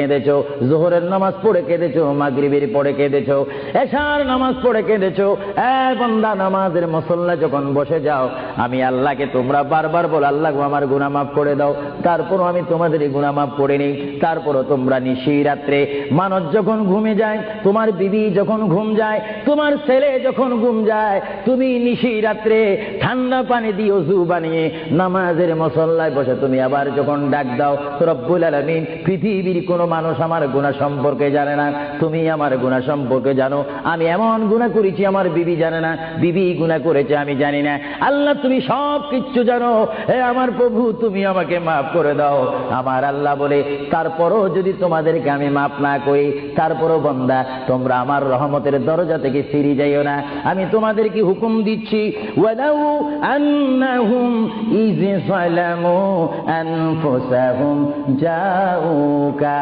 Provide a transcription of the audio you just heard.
কেঁদেছো, যোহরের নামাজ পড়ে কেঁদেছো, মাগরিবের পড়ে কেঁদেছো, এশার নামাজ পড়ে কেঁদেছো। বান্দা, নামাজের মুসল্লা যখন বসে যাও, আমি আল্লাহকে তোমরা বারবার বল, আল্লাহ আমার গুনাহ মাফ করে দাও। তারপরও আমি তোমাদের গুনাহ মাফ করে নিই। তারপরও তোমরা নিশি রাত্রে, মানুষ যখন ঘুমে যায়, তোমার বিবি যখন ঘুম যায়, তোমার ছেলে যখন ঘুম যায়, তুমি নিশি রাত্রে ঠান্ডা পানি দিয়ে ওযু বানিয়ে নামাজের মুসল্লায় বসে তুমি আবার যখন ডাক দাও, রব্বুল আলামিন, পৃথিবীর কোন মানুষ আমার গুনাহ সম্পর্কে জানে না, তুমি আমার গুনাহ সম্পর্কে জানো। আমি এমন গুনাহ করেছি আমার বিবি জানে না, বিবি গুনাহ করেছে আমি জানি না। আল্লাহ, তুমি সব কিচ্ছু জানো। হে আমার প্রভু, তুমি আমাকে মাফ করে দাও। আমার আল্লাহ বলে, তারপরও যদি তোমাদেরকে আমি মাফ না করি, তারপরও বান্দা, তোমরা আমার রহমতের দরজা থেকে ফিরে যাইও না। আমি তোমাদেরকে হুকুম দিচ্ছি, ওয়ালাউ আন্নাহুম ইয যালামু আনফুসাহুম জাউকা